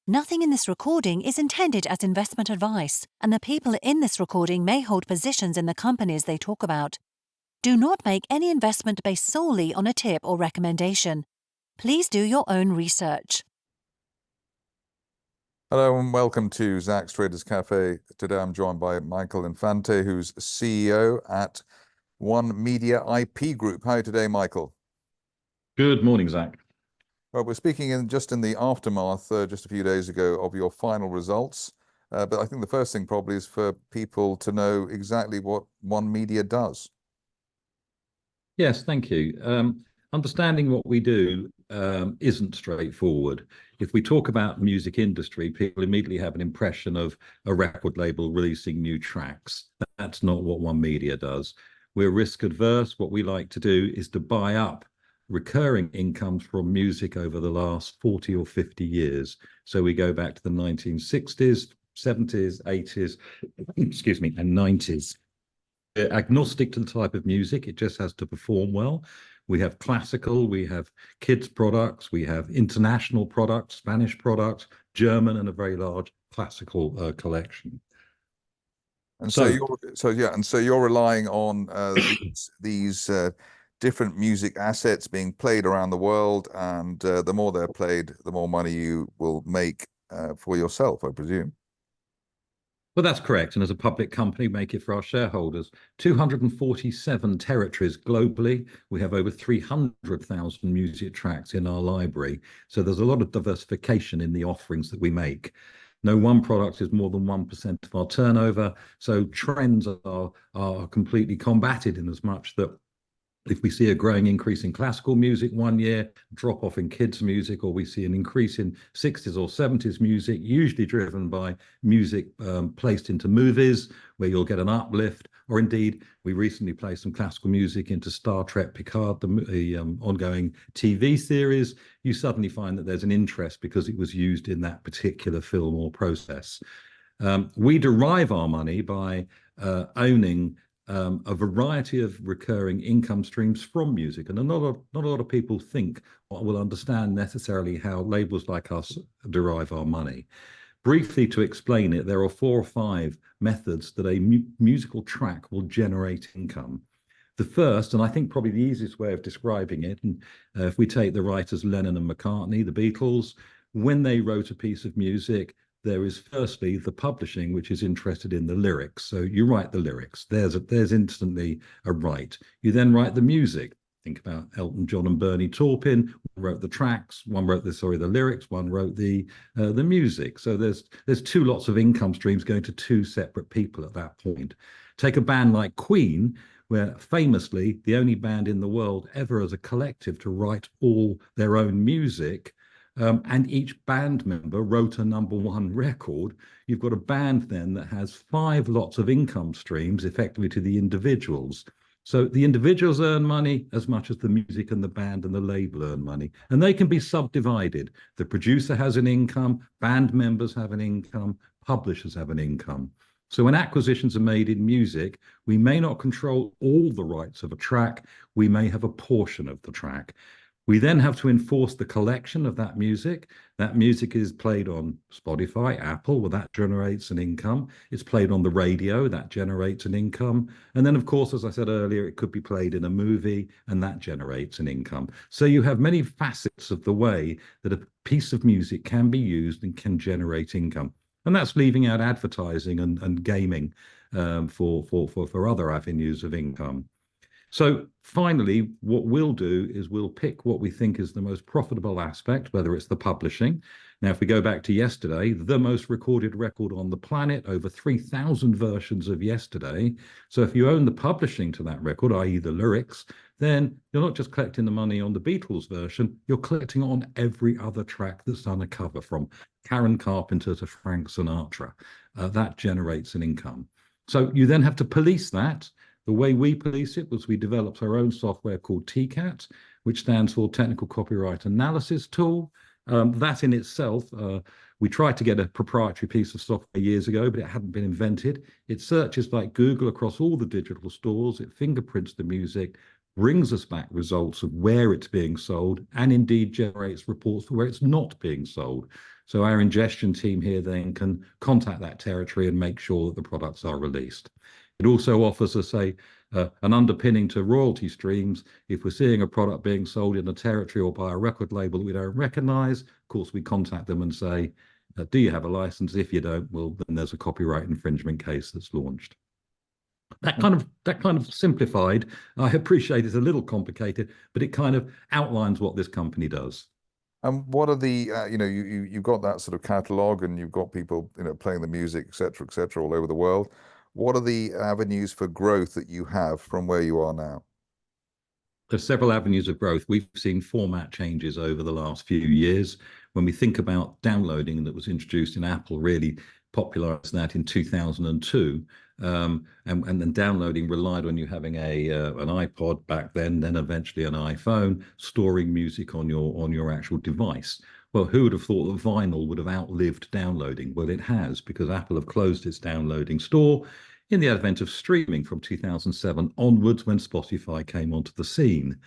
Nothing in this recording is intended as investment advice, and the people in this recording may hold positions in the companies they talk about. Do not make any investment based solely on a tip or recommendation. Please do your own research. Hello and welcome to Zach's Traders Cafe. Today I'm joined by Michael Infante, who's CEO at One Media IP Group. How are you today, Michael? Good morning, Zach. Well, we're speaking in the aftermath just a few days ago of your final results. But I think the first thing probably is for people to know exactly what One Media does. Yes, thank you. Understanding what we do isn't straightforward. If we talk about the music industry, people immediately have an impression of a record label releasing new tracks. That's not what One Media does. We're risk adverse. What we like to do is to buy up recurring incomes from music over the last 40 or 50 years. So we go back to the 1960s, 70s, 80s, excuse me, and 90s. We're agnostic to the type of music, it just has to perform well. We have classical, we have kids products, we have international products, Spanish products, German, and a very large classical collection. And so you're relying on these different music assets being played around the world, and the more they're played, the more money you will make for yourself, I presume. Well, that's correct. And as a public company, make it for our shareholders. 247 territories globally. We have over 300,000 music tracks in our library. So there's a lot of diversification in the offerings that we make. No one product is more than 1% of our turnover. So trends are completely combated in as much that if we see a growing increase in classical music one year, drop off in kids music, or we see an increase in 60s or 70s music, usually driven by music placed into movies where you'll get an uplift, or indeed we recently placed some classical music into Star Trek Picard, the ongoing TV series. You suddenly find that there's an interest because it was used in that particular film or process. We derive our money by owning a variety of recurring income streams from music, and not a lot of people think or will understand necessarily how labels like us derive our money. Briefly to explain it, there are 4 or 5 methods that a musical track will generate income. The first, and I think probably the easiest way of describing it, and if we take the writers Lennon and McCartney, the Beatles, when they wrote a piece of music, there is firstly the publishing, which is interested in the lyrics. So you write the lyrics. There's instantly a right. You then write the music. Think about Elton John and Bernie Taupin. One wrote the tracks. One wrote the lyrics. One wrote the music. So there's 2 lots of income streams going to 2 separate people at that point. Take a band like Queen, where famously the only band in the world ever as a collective to write all their own music. And each band member wrote a #1 record. You've got a band then that has 5 lots of income streams effectively to the individuals. So the individuals earn money as much as the music and the band and the label earn money. And they can be subdivided. The producer has an income, band members have an income, publishers have an income. So when acquisitions are made in music, we may not control all the rights of a track. We may have a portion of the track. We then have to enforce the collection of that music. That music is played on Spotify, Apple, well, that generates an income. It's played on the radio, that generates an income. And then, of course, as I said earlier, it could be played in a movie, and that generates an income. So you have many facets of the way that a piece of music can be used and can generate income. And that's leaving out advertising and gaming for other avenues of income. So finally, what we'll do is we'll pick what we think is the most profitable aspect, whether it's the publishing. Now, if we go back to yesterday, the most recorded record on the planet, over 3,000 versions of yesterday. So if you own the publishing to that record, i.e. the lyrics, then you're not just collecting the money on the Beatles version, you're collecting on every other track that's done a cover, from Karen Carpenter to Frank Sinatra. That generates an income. So you then have to police that. The way we police it was we developed our own software called TCAT, which stands for Technical Copyright Analysis Tool. That in itself, we tried to get a proprietary piece of software years ago, but it hadn't been invented. It searches like Google across all the digital stores. It fingerprints the music, brings us back results of where it's being sold, and indeed generates reports for where it's not being sold. So our ingestion team here then can contact that territory and make sure that the products are released. It also offers us an underpinning to royalty streams. If we're seeing a product being sold in a territory or by a record label that we don't recognize, of course, we contact them and say, do you have a license? If you don't, well, then there's a copyright infringement case that's launched. That kind of simplified. I appreciate it's a little complicated, but it kind of outlines what this company does. And what are the you've got that sort of catalog, and you've got people playing the music, et cetera, all over the world. What are the avenues for growth that you have from where you are now? There's several avenues of growth. We've seen format changes over the last few years. When we think about downloading, that was introduced in Apple, really popularized that in 2002. And then downloading relied on you having an iPod back then eventually an iPhone, storing music on your actual device. Well, who would have thought that vinyl would have outlived downloading? Well, it has, because Apple have closed its downloading store in the advent of streaming from 2007 onwards, when Spotify came onto the scene.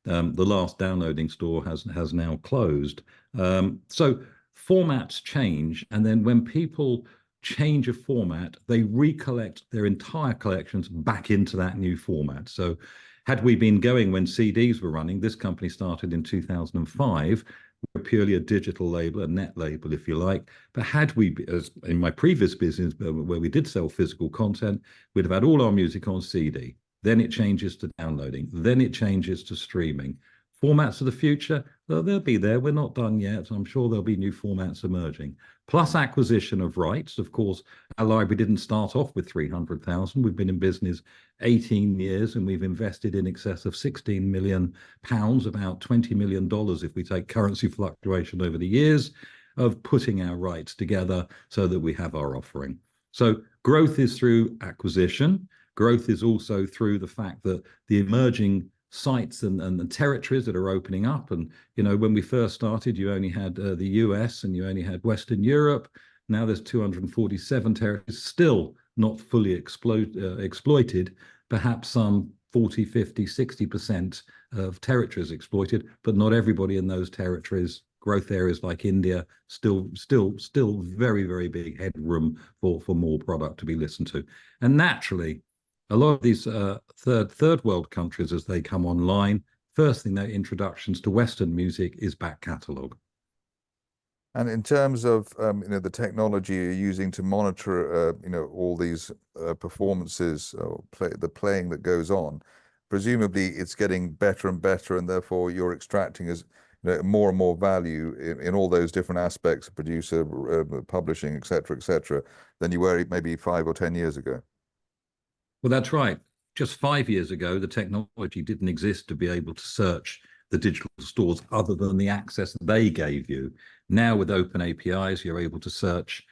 The last downloading store has now closed. So formats change, and then when people change a format, they recollect their entire collections back into that new format. So had we been going when CDs were running, this company started in 2005. We're purely a digital label, a net label, if you like. But had we, as in my previous business where we did sell physical content, we'd have had all our music on CD. Then it changes to downloading. Then it changes to streaming. Formats of the future, well, they'll be there. We're not done yet. I'm sure there'll be new formats emerging. Plus acquisition of rights. Of course, our library didn't start off with 300,000. We've been in business 18 years, and we've invested in excess of 16 million pounds, about $20 million if we take currency fluctuation over the years, of putting our rights together so that we have our offering. So growth is through acquisition. Growth is also through the fact that the emerging sites and the territories that are opening up. And, when we first started, you only had the US and you only had Western Europe. Now there's 247 territories, still not fully exploited, perhaps some 40, 50, 60% of territories exploited, but not everybody in those territories. Growth areas like India, still very, very big headroom for more product to be listened to. And naturally, a lot of these third world countries, as they come online, first thing, their introductions to Western music is back catalogue. And in terms of the technology you're using to monitor all these performances, or the playing that goes on, presumably it's getting better and better, and therefore you're extracting more and more value in all those different aspects of producer, publishing, et cetera, than you were maybe 5 or 10 years ago. Well, that's right. Just 5 years ago, the technology didn't exist to be able to search the digital stores other than the access they gave you. Now, with open APIs, you're able to search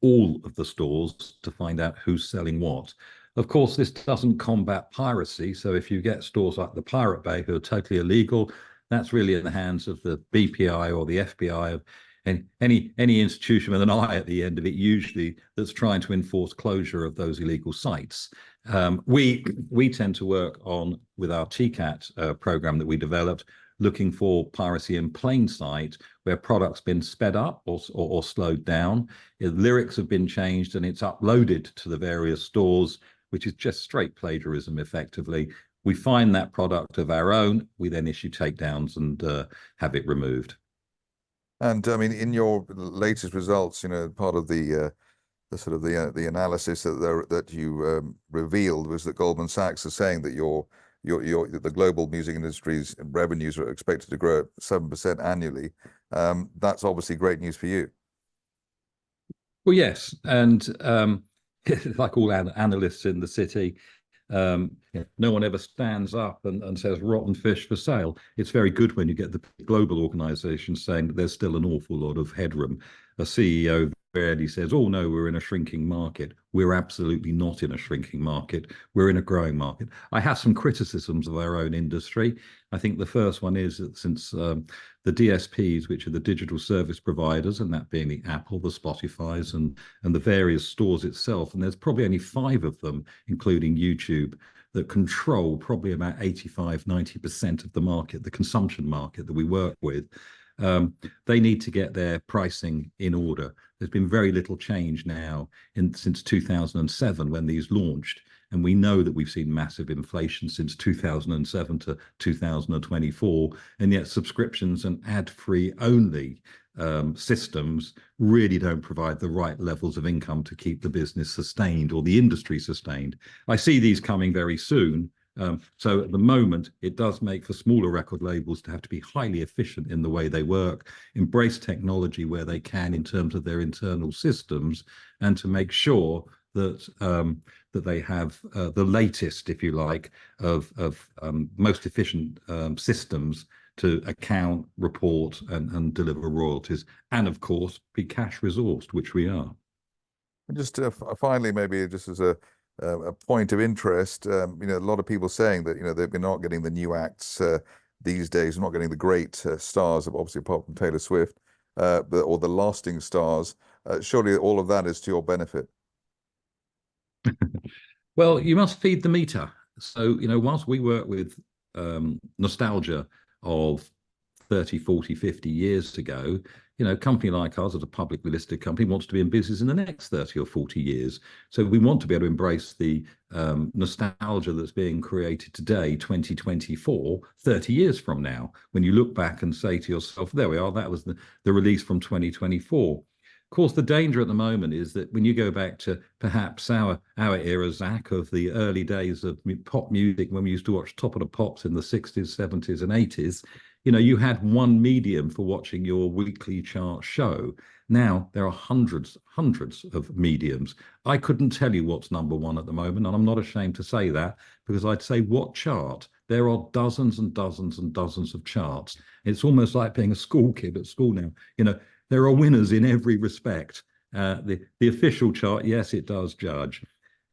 all of the stores to find out who's selling what. Of course, this doesn't combat piracy. So if you get stores like the Pirate Bay who are totally illegal, that's really in the hands of the BPI or the FBI, and any institution with an I at the end of it, usually, that's trying to enforce closure of those illegal sites. We tend to work on with our TCAT program that we developed, looking for piracy in plain sight, where product's been sped up or slowed down, lyrics have been changed, and it's uploaded to the various stores, which is just straight plagiarism, effectively. We find that product of our own, we then issue takedowns and have it removed. And I mean, in your latest results, part of the sort of the analysis that you revealed was that Goldman Sachs is saying that the global music industry's revenues are expected to grow at 7% annually. That's obviously great news for you. Well, yes, and like all analysts in the city, no one ever stands up and says rotten fish for sale. It's very good when you get the global organizations saying that there's still an awful lot of headroom. A CEO rarely says, oh no, we're in a shrinking market. We're absolutely not in a shrinking market. We're in a growing market. I have some criticisms of our own industry. I think the first one is that since the DSPs, which are the digital service providers, and that being the Apple, the Spotifys, and the various stores itself, and there's probably only 5 of them, including YouTube, that control probably about 85, 90% of the market, the consumption market that we work with. they need to get their pricing in order. There's been very little change now since 2007 when these launched. And we know that we've seen massive inflation since 2007 to 2024. And yet subscriptions and ad-free only systems really don't provide the right levels of income to keep the business sustained or the industry sustained. I see these coming very soon. So at the moment, it does make for smaller record labels to have to be highly efficient in the way they work, embrace technology where they can in terms of their internal systems, and to make sure that that they have the latest, if you like, of most efficient systems to account, report, and deliver royalties, and of course be cash resourced, which we are. And just finally, maybe just as a point of interest, a lot of people saying that they're not getting the new acts these days, not getting the great stars, obviously apart from Taylor Swift, or the lasting stars. Surely all of that is to your benefit. Well, you must feed the meter. So, whilst we work with nostalgia of 30, 40, 50 years ago, a company like ours, as a publicly listed company, wants to be in business in the next 30 or 40 years. So we want to be able to embrace the nostalgia that's being created today, 2024, 30 years from now. When you look back and say to yourself, there we are, that was the release from 2024. Of course, the danger at the moment is that when you go back to perhaps our era, Zach, of the early days of pop music, when we used to watch Top of the Pops in the 60s, 70s, and 80s, you had one medium for watching your weekly chart show. Now there are hundreds of mediums. I couldn't tell you what's number one at the moment, and I'm not ashamed to say that, because I'd say, what chart? There are dozens and dozens and dozens of charts. It's almost like being a school kid at school now. There are winners in every respect. The official chart, yes, it does judge.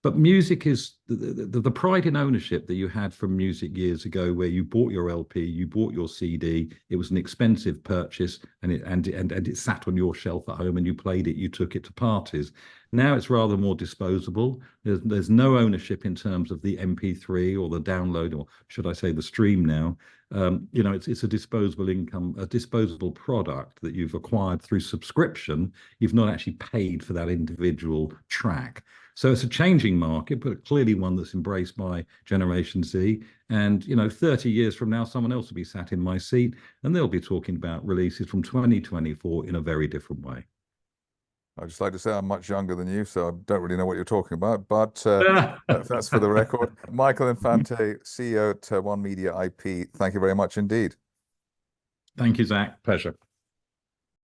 But music is the pride in ownership that you had from music years ago, where you bought your LP, you bought your CD. It was an expensive purchase, and it sat on your shelf at home, and you played it, you took it to parties. Now it's rather more disposable. There's no ownership in terms of the MP3 or the download, or should I say the stream now. It's a disposable income, a disposable product that you've acquired through subscription. You've not actually paid for that individual track. So it's a changing market, but clearly one that's embraced by Generation Z. And, 30 years from now, someone else will be sat in my seat, and they'll be talking about releases from 2024 in a very different way. I'd just like to say I'm much younger than you, so I don't really know what you're talking about, but that's for the record. Michael Infante, CEO at One Media IP, thank you very much indeed. Thank you, Zach. Pleasure.